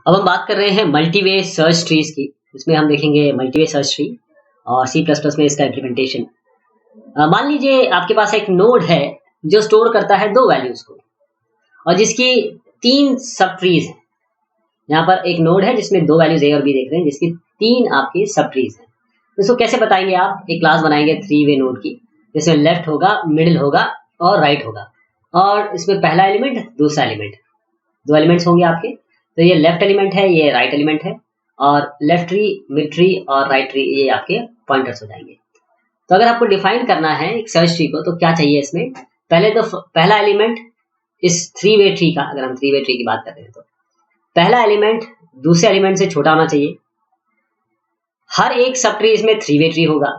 अब हम बात कर रहे हैं मल्टीवे सर्च ट्रीज की। इसमें हम देखेंगे मल्टीवे सर्च ट्री और सी प्लस प्लस में इसका इम्प्लीमेंटेशन। मान लीजिए आपके पास एक नोड है जो स्टोर करता है दो वैल्यूज को और जिसकी तीन सब ट्रीज हैं। यहाँ पर एक नोड है जिसमें दो वैल्यूज ए और बी देख रहे हैं, जिसकी तीन आपकी सब ट्रीज हैं। तो इसको कैसे बताएंगे आप? एक क्लास बनाएंगे थ्री वे नोड की, जिसमें लेफ्ट होगा, मिडिल होगा और राइट होगा। और इसमें पहला एलिमेंट, दूसरा एलिमेंट, दो एलिमेंट्स होंगे आपके। तो ये लेफ्ट एलिमेंट है, ये राइट एलिमेंट है, और लेफ्ट ट्री, मिड ट्री और राइट ट्री ये आपके पॉइंटर्स हो जाएंगे। तो अगर आपको डिफाइन करना है एक सर्च ट्री को तो क्या चाहिए इसमें? पहले तो पहला एलिमेंट इस थ्री वे ट्री का, अगर हम थ्री वे ट्री की बात कर रहे हैं तो पहला एलिमेंट दूसरे एलिमेंट से छोटा होना चाहिए। हर एक सब ट्री इसमें थ्री वे ट्री होगा।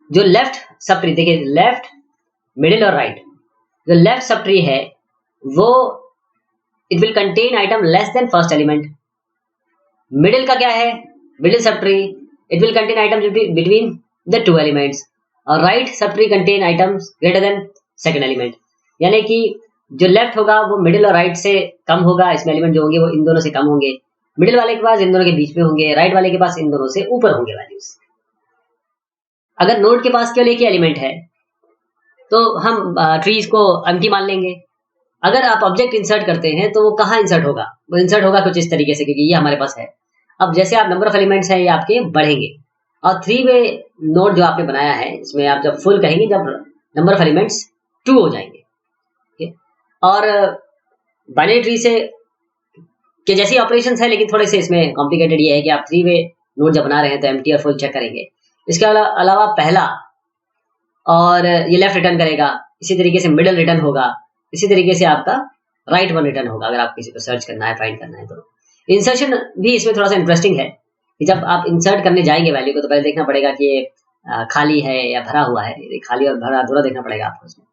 जो लेफ्ट सब ट्री, देखिए लेफ्ट, मिडिल और राइट, जो लेफ्ट सब ट्री है वो it will contain item less than first element. Middle का क्या है? Middle subtree it will contain item between the two elements, और right subtree contain items greater than second element. यानी कि जो left होगा वो मिडिल और राइट से कम होगा, इसमें एलिमेंट जो होंगे वो इन दोनों से कम होंगे। मिडिल वाले के पास इन दोनों के बीच में होंगे, राइट वाले के पास इन दोनों से ऊपर होंगे वैल्यूज। अगर नोड के पास केवल एक ही एलिमेंट है तो हम ट्रीज को एम्प्टी मान लेंगे। अगर आप ऑब्जेक्ट इंसर्ट करते हैं तो वो कहाँ इंसर्ट होगा? वो इंसर्ट होगा कुछ इस तरीके से, क्योंकि ये हमारे पास है। अब जैसे आप नंबर ऑफ एलिमेंट्स हैं ये आपके बढ़ेंगे, और थ्री वे नोड जो आपने बनाया है इसमें आप जब फुल कहेंगे जब नंबर ऑफ एलिमेंट्स 2 हो जाएंगे। ठीक है? और बाइनरी ट्री से के जैसी ऑपरेशंस है, लेकिन थोड़े से इसमें कॉम्प्लिकेटेड ये है कि आप थ्री वे नोड जब बना रहे हैं तो एम्प्टी और फुल चेक करेंगे। इसके अलावा पहला और ये लेफ्ट रिटर्न करेगा, इसी तरीके से मिडिल रिटर्न होगा, इसी तरीके से आपका राइट वन रिटर्न होगा अगर आप किसी को सर्च करना है, फाइंड करना है। तो इंसर्शन भी इसमें थोड़ा सा इंटरेस्टिंग है कि जब आप इंसर्ट करने जाएंगे वैल्यू को तो पहले देखना पड़ेगा कि ये खाली है या भरा हुआ है। खाली और भरा दोनों देखना पड़ेगा आपको इसमें,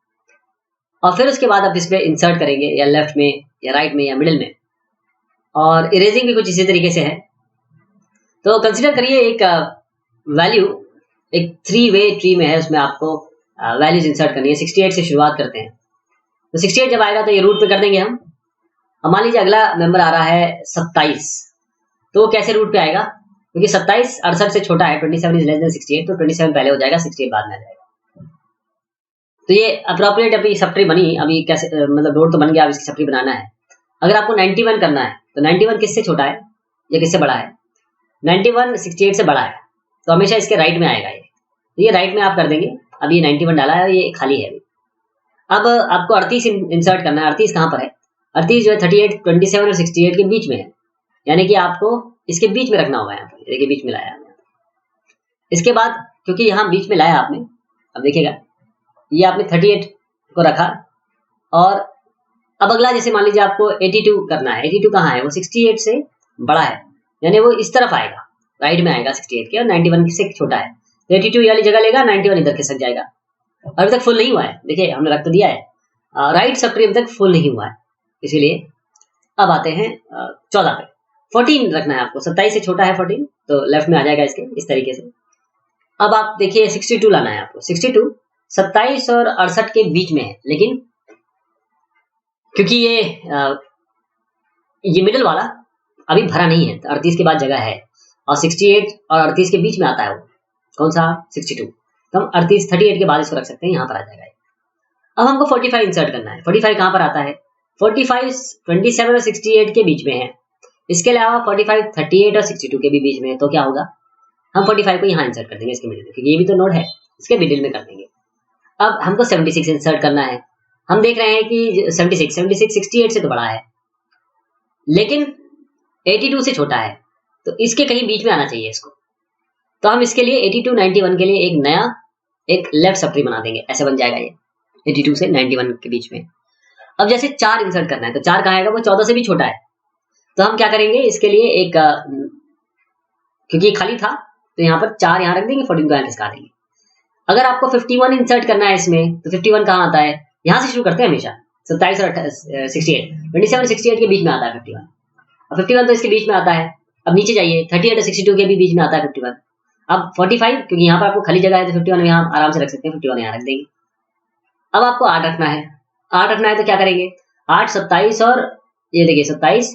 और फिर उसके बाद आप इस पर इंसर्ट करेंगे या लेफ्ट में या राइट में या मिडिल में। और इरेजिंग भी कुछ इसी तरीके से है। तो कंसिडर करिए एक वैल्यू एक थ्री वे ट्री में है, उसमें आपको वैल्यूज इंसर्ट करनी है। 68 से शुरुआत करते हैं, तो 68 जब आएगा तो ये रूट पे कर देंगे हम। अब मान लीजिए अगला मेंबर आ रहा है 27, तो वो कैसे रूट पे आएगा? क्योंकि 27 68 से छोटा है, 27 इज लेस देन 68, तो 27 पहले हो जाएगा, 68 बाद में आ जाएगा। तो ये अप्रोप्रिएट अभी सब ट्री बनी, अभी कैसे मतलब रोड तो बन गया, अब इसकी सब ट्री बनाना है। अगर आपको 91 करना है तो 91 किससे छोटा है या किससे बड़ा है? 91 68 से बड़ा है, तो हमेशा इसके राइट में आएगा ये। तो ये राइट में आप कर देंगे। अब ये 91 डाला है और ये खाली है। अब आपको 38 इंसर्ट करना है। 38 कहाँ पर है? 38 जो है 38, 27 और 68 के बीच में है, यानी कि आपको इसके बीच में रखना होगा। यहाँ पर देखिए बीच में लाया। इसके बाद क्योंकि यहाँ बीच में लाया आपने, अब देखिएगा ये आपने 38 को रखा, और अब अगला जैसे मान लीजिए आपको 82 करना है। 82 कहाँ है? वो 68 से बड़ा है, यानी वो इस तरफ आएगा, राइट में आएगा 68 के, और 91 से छोटा है। तो 82 वाली जगह लेगा, 91 इधर खिसक जाएगा। अभी तक फुल नहीं हुआ है, देखिए हमने रख तो दिया है। राइट सब ट्री अभी तक फुल नहीं हुआ है, इसीलिए अब आते हैं 14 पे। 14 रखना है आपको, 27 से छोटा है 14, तो लेफ्ट में आ जाएगा इसके इस तरीके से। अब आप देखिए 62 लाना है आपको। 62 27 और 68 के बीच में है, लेकिन क्योंकि ये मिडिल वाला अभी भरा नहीं है, 38 के बाद जगह है, और 68 और 38 के बीच में आता है वो कौन सा? 62। तो हम 38 के बाद इसको रख सकते हैं, यहाँ पर आ जाएगा। अब हमको 45 इंसर्ट करना है। 45 कहाँ पर आता है? 45 27 और 68 के बीच में है। इसके अलावा 45 38 और 62 के भी बीच में है। तो क्या होगा? हम 45 को यहाँ इंसर्ट कर देंगे इसके मिडिल में, क्योंकि ये भी तो नोड है, इसके मिडिल में कर देंगे। अब हमको 76 इंसर्ट करना है। हम देख रहे हैं कि 76 68 से तो बड़ा है, लेकिन 82 से छोटा है, तो इसके कहीं बीच में आना चाहिए इसको। तो हम इसके लिए 82 91 के लिए एक नया एक लेफ्ट सब ट्री बना देंगे, ऐसे बन जाएगा ये 82 से 91 के बीच में। अब जैसे 4 इंसर्ट करना है, तो 4 कहाँ आएगा? वो 14 से भी छोटा है। तो हम क्या करेंगे इसके लिए एक क्योंकि खाली था तो यहाँ पर 4 यहाँ रख देंगे, 14 को यहाँ खिसका देंगे। अगर आपको 51 इंसर्ट करना है इसमें, तो 51 कहाँ आता है? यहाँ से शुरू करते हैं हमेशा। 27 और 68, 27 68 के बीच में आता है 51, और 51 तो इसके बीच में आता है। अब नीचे जाइए, 38 और 62 के भी बीच में आता है 51। अब 45 क्योंकि यहाँ पर आपको खाली जगह है, तो 51 यहाँ आराम से रख सकते हैं, 51 यहाँ रख देंगे। अब आपको 8 रखना है। 8 रखना है तो क्या करेंगे? 8 27 और ये देखिए 27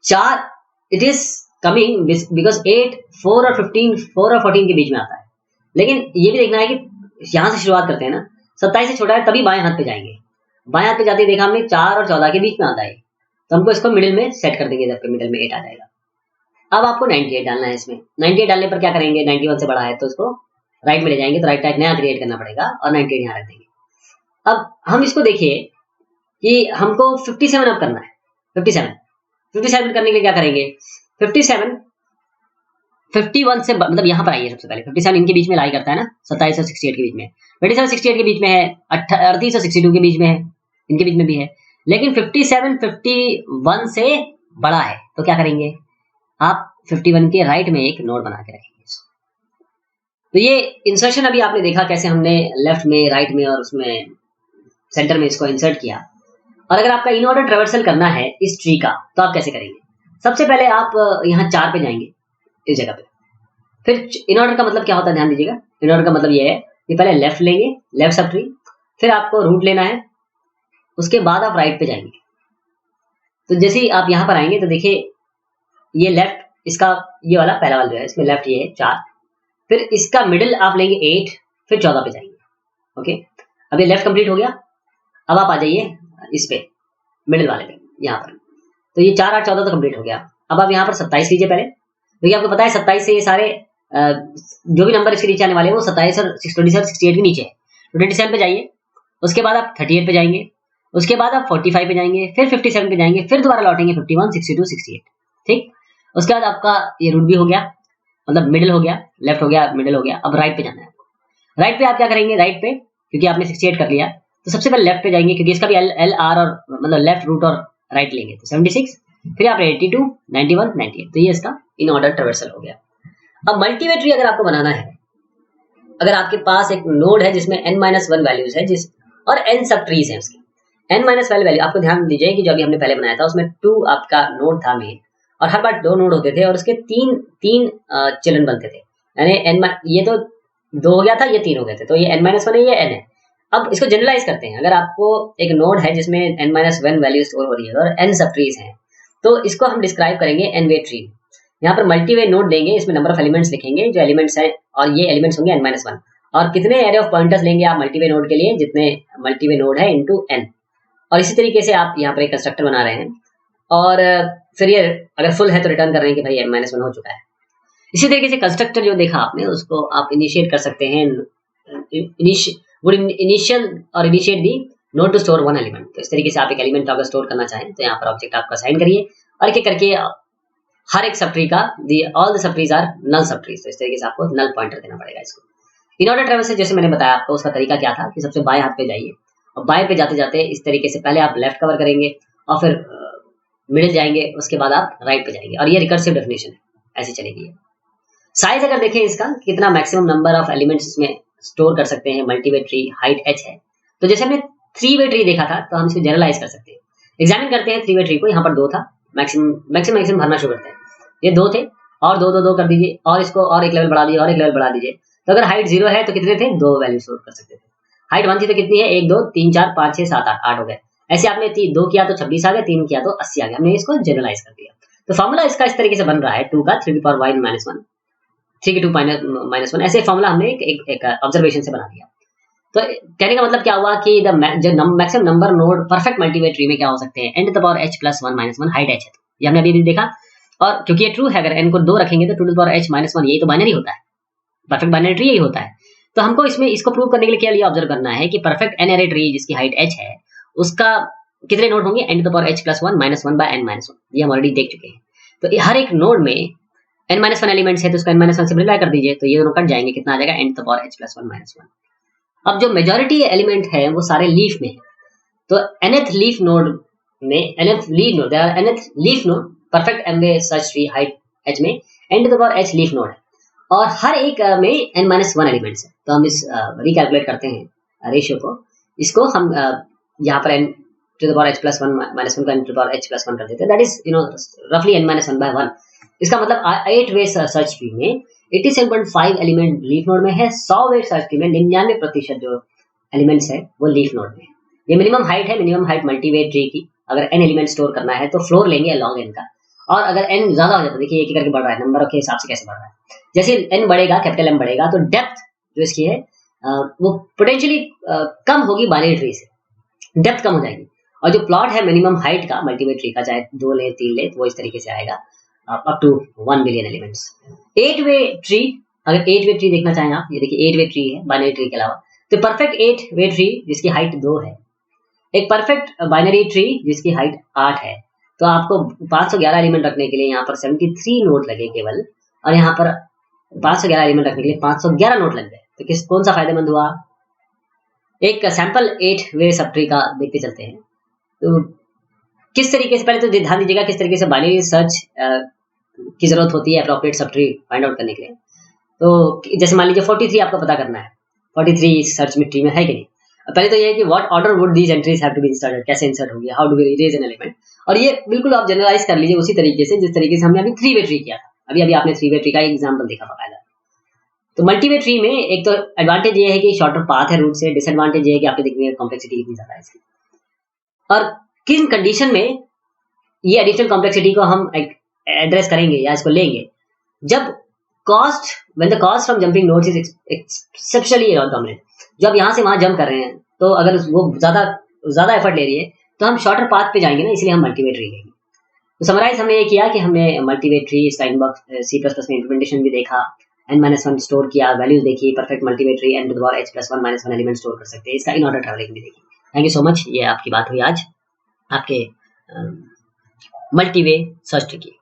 4 इट इज कमिंग बिकॉज 8, 4 और 15, 4 और 14 के बीच में आता है। लेकिन ये भी देखना है कि यहाँ से शुरुआत करते हैं ना, 27 से छोटा है तभी बाएं हाथ पे जाएंगे। बाएं हाथ पे जाते ही देखा हमने 4 और 14 के बीच में आता है, तो हमको इसको मिडिल में सेट कर देंगे, जबकि मिडिल में 8 आ जाएगा। अब आपको 98 डालना है इसमें। 98 डालने पर क्या करेंगे, 91 से बड़ा है तो उसको राइट में ले जाएंगे, तो राइट का एक नया क्रिएट करना पड़ेगा और 98 यहाँ रख देंगे। अब हम इसको देखिए कि हमको 57 अब करना है। 57 करने के लिए क्या करेंगे, 57 51 से मतलब यहाँ पर आइए सबसे पहले। 57 इनके बीच में लाई करता है ना, 27 और 68 के बीच में। 27 68 के बीच में है, 38 और 62 के बीच में है, इनके बीच में भी है। लेकिन 57 51 से बड़ा है, तो क्या करेंगे आप 51 के राइट में एक नोड बना के रखेंगे। तो ये इंसर्शन अभी आपने देखा कैसे हमने लेफ्ट में, राइट में और उसमें सेंटर में इसको इंसर्ट किया। और अगर आपका इन ऑर्डर ट्रेवर्सल करना है इस ट्री का, तो आप कैसे करेंगे। सबसे पहले आप यहाँ 4 पे जाएंगे इस जगह पे। फिर इन ऑर्डर का मतलब क्या होता है, ध्यान दीजिएगा। इन ऑर्डर का मतलब ये है कि पहले लेफ्ट लेंगे, लेफ्ट सब ट्री, फिर आपको रूट लेना है, उसके बाद आप राइट पे जाएंगे। तो जैसे ही आप यहाँ पर आएंगे तो देखिए ये लेफ्ट, इसका ये वाला पहला वाला जो है इसमें लेफ्ट ये है 4, फिर इसका मिडिल आप लेंगे 8, फिर 14 पे जाएंगे। ओके, अब ये लेफ्ट कंप्लीट हो गया। अब आप आ जाइए इस पे मिडिल वाले पे यहाँ पर, तो ये 4 8 14 तो कंप्लीट हो गया। अब आप यहाँ पर 27 लीजिए पहले, क्योंकि आपको पता है 27 से ये सारे जो भी नंबर इसके नीचे आने वाले हैं वो 27 और 27 और 68 के नीचे है। तो 27 पे जाइए, उसके बाद आप 38 पे जाएंगे, उसके बाद आप 45 पे जाएंगे, फिर 57 पे जाएंगे, फिर दोबारा लौटेंगे 51 62 68। ठीक, उसके बाद आपका ये रूट भी हो गया, मतलब मिडिल हो गया, लेफ्ट हो गया, मिडिल हो गया। अब राइट पे जाना है आपको। राइट पे आप क्या करेंगे, राइट पे क्योंकि आपने 68 कर लिया तो सबसे पहले लेफ्ट पे जाएंगे, क्योंकि इसका भी एल आर और मतलब लेफ्ट रूट और राइट लेंगे, तो 76, फिर आप 82 91 98। तो ये इसका इन ऑर्डर ट्रेवर्सल हो गया। अब मल्टीवे ट्री अगर आपको बनाना है, अगर आपके पास एक नोड है जिसमें n-1 वैल्यूज है जिस और n सब ट्रीज हैं उसकी, n-1 वैल्यू आपको ध्यान दीजिए कि जो अभी हमने पहले बनाया था उसमें 2 आपका नोड था मेन, और हर बार 2 नोड होते थे और उसके तीन चिल्ड्रन बनते थे। यानी ये तो 2 हो गया था, ये 3 हो गए थे, तो ये n-1 है, ये n है। अब इसको जनरलाइज करते हैं। अगर आपको एक नोड है जिसमें n-1 वैल्यू स्टोर हो रही है और n सब ट्रीज हैं, तो इसको हम डिस्क्राइब करेंगे n वे ट्री। यहाँ पर मल्टीवे नोड देंगे, इसमें नंबर ऑफ एलिमेंट्स लिखेंगे जो एलिमेंट्स हैं, और ये एलिमेंट्स होंगे n-1। और कितने एरे ऑफ पॉइंटर्स लेंगे आप मल्टीवे नोड के लिए, जितने मल्टीवे नोड है इनटू n। और इसी तरीके से आप यहाँ पर एक कंस्ट्रक्टर बना रहे हैं, और फिर ये अगर फुल है तो रिटर्न कर रहे हैं कि भाई n-1 हो चुका है। इसी तरीके से कंस्ट्रक्टर जो देखा आपने उसको आप इनिशिएट कर सकते हैं, initiate the node to store 1 element. तो इस तरीके से आप एक एलिमेंट अगर स्टोर करना चाहें तो यहाँ पर ऑब्जेक्ट आपका असाइन करिए, और एक एक करके हर एक सब ट्री का all the subtrees are null subtrees. तो इस तरीके से आपको नल पॉइंटर देना पड़ेगा इसको। इन ऑर्डर ट्रेवर्सल जैसे मैंने बताया आपको, उसका तरीका क्या था कि सबसे बाएं हाथ पे जाइए, और बाएं पे जाते जाते इस तरीके से पहले आप लेफ्ट कवर करेंगे और फिर मिडिल जाएंगे, उसके बाद आप राइट पे जाएंगे, और ये रिकर्सिव डेफिनेशन है, ऐसी चलेगी। साइज अगर देखें इसका कितना मैक्सिमम नंबर ऑफ एलिमेंट्स इसमें स्टोर कर सकते हैं, मल्टीवे ट्री हाइट h है। तो जैसे हमने 3 वे ट्री देखा था, तो हम इसको जनरलाइज कर सकते हैं। एग्जामिन करते हैं 3 वे ट्री को। यहाँ पर 2 था, मैक्सिमम भरना शुरू करते हैं। ये 2 थे, और 2 2 2 कर दीजिए, और इसको और एक लेवल बढ़ा दीजिए, और एक लेवल बढ़ा दीजिए। तो अगर हाइट 0 है तो कितने थे, 2 वैल्यू स्टोर कर सकते थे। हाइट 1 थी तो कितनी है, 1 2 3 4 5 6 7 8 हो गए। ऐसे आपने 2 किया तो 26 आ गए, 3 किया तो 80 आ गया। हमने इसको जनरलाइज कर दिया। तो फॉर्मूला इसका इस तरीके से बन रहा है, 2 का 3 की पावर y -1, 3 की 2 -1, ऐसे फॉर्मूला हमने एक ऑब्जर्वेशन से बना दिया। तो कहने का मतलब क्या हुआ कि जो maximum number node perfect multiway tree में क्या हो सकते हैं, n to the power h + 1 - 1 height h है। ये हमने अभी भी देखा, और क्योंकि ये ट्रू है, अगर n को 2 रखेंगे तो 2 टू द पावर h - 1, यही तो बाइनरी होता है, परफेक्ट बाइनरी ट्री यही होता है। तो हमको इसमें इसको प्रूव करने के लिए क्या लिया, ऑब्जर्व करना है कि परफेक्ट n एरे ट्री जिसकी हाइट h है उसका कितने नोड होंगे, n to the power h + 1 - 1/n-1। ये हम ऑलरेडी देख चुके हैं। तो हर एक नोड में n-1 एलिमेंट्स है, तो उसका n-1 से मल्टीप्लाई कर दीजिए, तो ये दोनों कट जाएंगे, कितना आ जाएगा, n to the power h + 1 - 1। अब जो मेजॉरिटी एलिमेंट है वो सारे लीफ में है, तो nth लीफ नोड में nth leaf node perfect m way search tree height h में n to the power h leaf node है, और हर एक में n-1 एलिमेंट्स है। तो हम इस रिकैलकुलेट करते हैं रेशियो को, इसको हम यहाँ पर n to the power h + 1 - 1 का n to the power h + 1 कर देते हैं, दैट इज रफली n-1/1। इसका मतलब 8 वे सर्च ट्री में 87.5 एलिमेंट लीफ नोड में है, 100 वे सर्च ट्री में 99% जो एलिमेंट्स है वो लीफ नोड में है। ये मिनिमम हाइट है, मिनिमम हाइट मल्टीवे ट्री की। अगर n एलिमेंट स्टोर करना है तो फ्लोर लेंगे अलॉन्ग n का, और अगर n ज्यादा हो जाता है, देखिए एक करके बढ़ रहा है, नंबर के हिसाब से कैसे बढ़ रहा है, जैसे n बढ़ेगा, कैपिटल M बढ़ेगा, तो डेप्थ जो इसकी है वो पोटेंशियली कम होगी बाइनरी ट्री से, डेप्थ कम हो जाएगी। और जो प्लॉट है मिनिमम हाइट का मल्टीवे ट्री का, चाहे 2 ले 3 ले, वो इस तरीके से आएगा up to 1 billion elements. 8 way tree, अगर 8 वे ट्री देखना चाहें आप, ये देखिए 8 वे ट्री है बाइनरी ट्री के अलावा, तो परफेक्ट 8 वे ट्री जिसकी हाइट 2 है, एक परफेक्ट बाइनरी ट्री जिसकी हाइट 8 है। तो आपको 511 एलिमेंट रखने के लिए यहाँ पर 73 नोड लगे केवल, और यहाँ पर 511 एलिमेंट रखने के लिए 511 नोड लग गए। तो कौन सा फायदेमंद हुआ? एक सैंपल 8 वे सब ट्री का देखते चलते हैं। तो किस तरीके से, पहले तो ध्यान दीजिएगा किस तरीके से बाइनरी सर्च की जरूरत होती है appropriate sub tree find out करने के लिए। तो जैसे मान लीजिए 43 आपको पता करना है, 43 सर्च में ट्री में है कि नहीं। पहले तो ये है कि what order would these entries have to be inserted, कैसे इंसर्ट होगी, how do we erase an element. और ये बिल्कुल आप जनरलाइज कर लीजिए उसी तरीके से जिस तरीके से हमने अभी 3 वे ट्री किया था। अभी आपने 3 वे ट्री का एग्जांपल देखा बकायदा। तो मल्टी वे ट्री में एक तो एडवांटेज ये है कि शॉर्टर पाथ है रूट से, डिसएडवांटेज ये है कि आपके देखने में कॉम्प्लेक्सिटी इतनी ज्यादा है इसकी। और किन कंडीशन में ये एडिशनल कॉम्प्लेक्सिटी को हम एड्रेस करेंगे या इसको लेंगे, जब cost, when the cost from jumping nodes is exceptionally dominant, जब यहाँ से वहां जंप कर रहे हैं तो अगर वो ज्यादा एफर्ट ले रही है तो हम शॉर्टर पाथ पे जाएंगे ना, इसलिए हम मल्टीवे ट्री लेंगे। तो समराइज हमने ये किया कि हमने मल्टीवे ट्री, इसका इनबॉक्स C++ में इंप्लीमेंटेशन भी देखा, n-1 स्टोर किया, वैल्यूज देखी, perfect multiway tree n⁻h+1 - 1 element store कर सकते हैं, इसका इन ऑर्डर ट्रैवलिंग भी देखी। Thank you so much. ये आपकी बात हुई आज आपके मल्टीवे सर्च ट्री की।